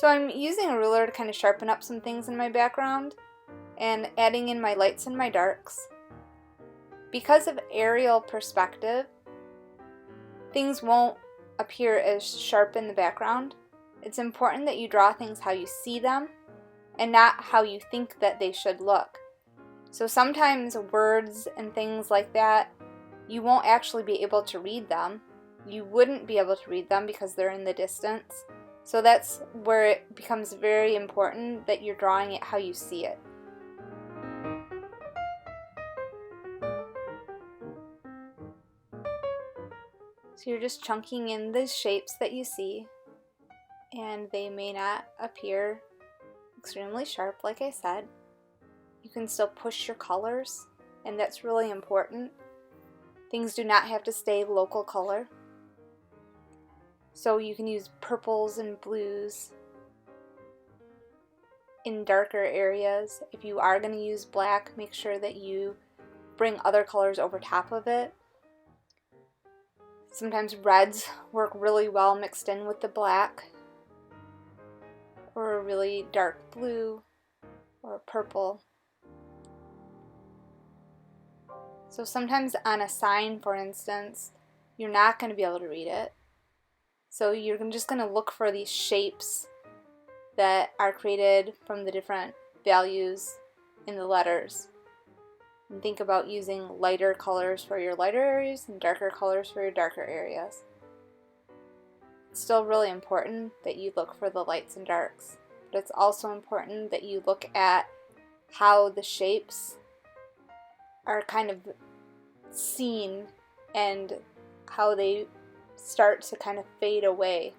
So I'm using a ruler to kind of sharpen up some things in my background and adding in my lights and my darks. Because of aerial perspective, things won't appear as sharp in the background. It's important that you draw things how you see them and not how you think that they should look. So sometimes words and things like that, you won't actually be able to read them. You wouldn't be able to read them because they're in the distance. So that's where it becomes very important that you're drawing it how you see it. So you're just chunking in the shapes that you see, and they may not appear extremely sharp, like I said. You can still push your colors, and that's really important. Things do not have to stay local color. So you can use purples and blues in darker areas. If you are going to use black, make sure that you bring other colors over top of it. Sometimes reds work really well mixed in with the black, or a really dark blue, or purple. So sometimes on a sign, for instance, you're not going to be able to read it. So you're just going to look for these shapes that are created from the different values in the letters. And think about using lighter colors for your lighter areas and darker colors for your darker areas. It's still really important that you look for the lights and darks, but it's also important that you look at how the shapes are kind of seen and how they start to kind of fade away.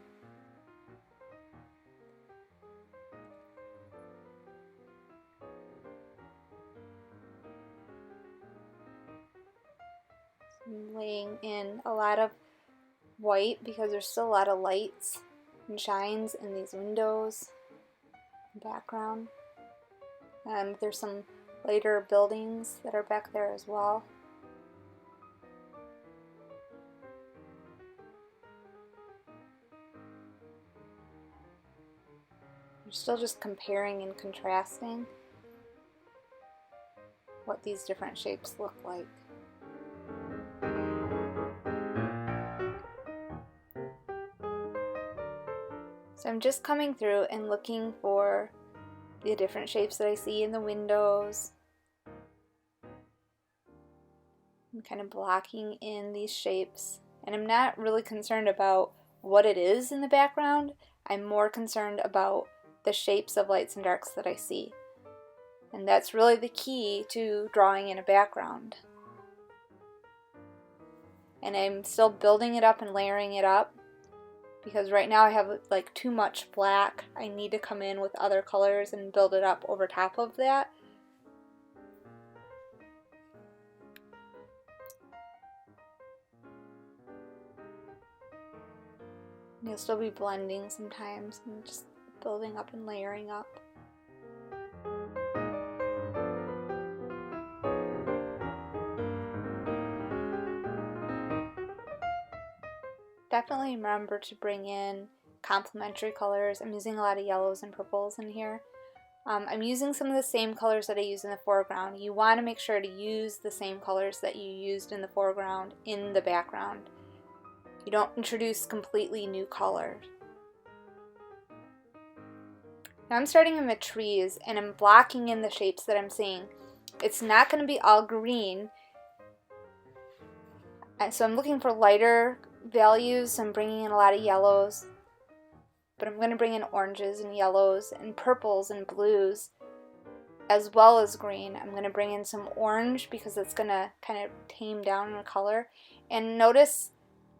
I'm laying in a lot of white because there's still a lot of lights and shines in these windows in the background. And there's some later buildings that are back there as well. You're still just comparing and contrasting what these different shapes look like. So I'm just coming through and looking for the different shapes that I see in the windows. I'm kind of blocking in these shapes, and I'm not really concerned about what it is in the background. I'm more concerned about the shapes of lights and darks that I see. And that's really the key to drawing in a background. And I'm still building it up and layering it up, because right now I have like too much black. I need to come in with other colors and build it up over top of that. You'll still be blending sometimes and just building up and layering up. Definitely remember to bring in complementary colors. I'm using a lot of yellows and purples in here. I'm using some of the same colors that I use in the foreground. You want to make sure to use the same colors that you used in the foreground in the background. You don't introduce completely new colors. Now I'm starting in the trees and I'm blocking in the shapes that I'm seeing. It's not going to be all green. So I'm looking for lighter values. So I'm bringing in a lot of yellows. But I'm going to bring in oranges and yellows and purples and blues, as well as green. I'm going to bring in some orange because it's going to kind of tame down the color. And notice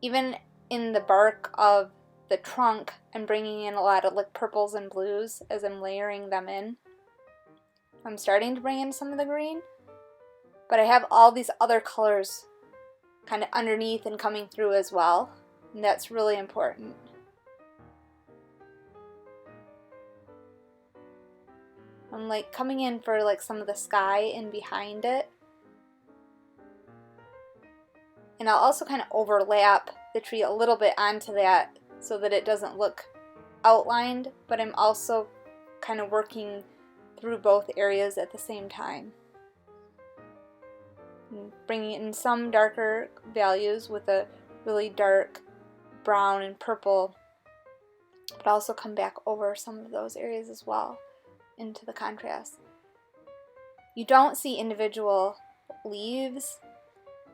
even in the bark of the trunk, I'm bringing in a lot of like purples and blues as I'm layering them in. I'm starting to bring in some of the green, but I have all these other colors kind of underneath and coming through as well, and that's really important. I'm like coming in for like some of the sky in behind it. And I'll also kind of overlap the tree a little bit onto that so that it doesn't look outlined, but I'm also kind of working through both areas at the same time. And bringing in some darker values with a really dark brown and purple, but also come back over some of those areas as well into the contrast. You don't see individual leaves,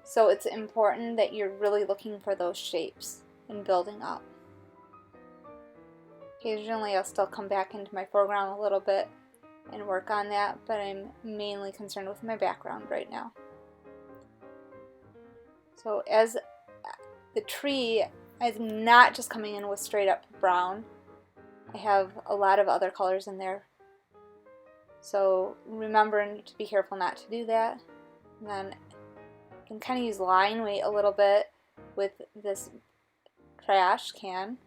so it's important that you're really looking for those shapes and building up. Occasionally I'll still come back into my foreground a little bit and work on that, but I'm mainly concerned with my background right now. So as the tree, I'm not just coming in with straight up brown. I have a lot of other colors in there. So remembering to be careful not to do that. And then I can kind of use line weight a little bit with this trash can.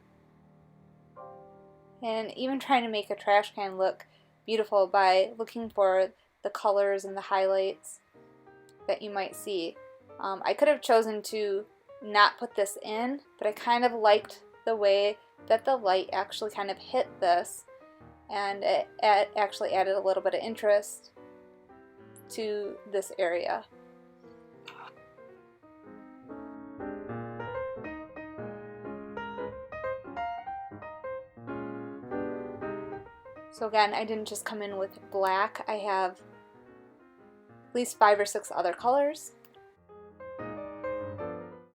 And even trying to make a trash can look beautiful by looking for the colors and the highlights that you might see. I could have chosen to not put this in, but I kind of liked the way that the light actually kind of hit this, and it actually added a little bit of interest to this area. So again, I didn't just come in with black. I have at least 5 or 6 other colors.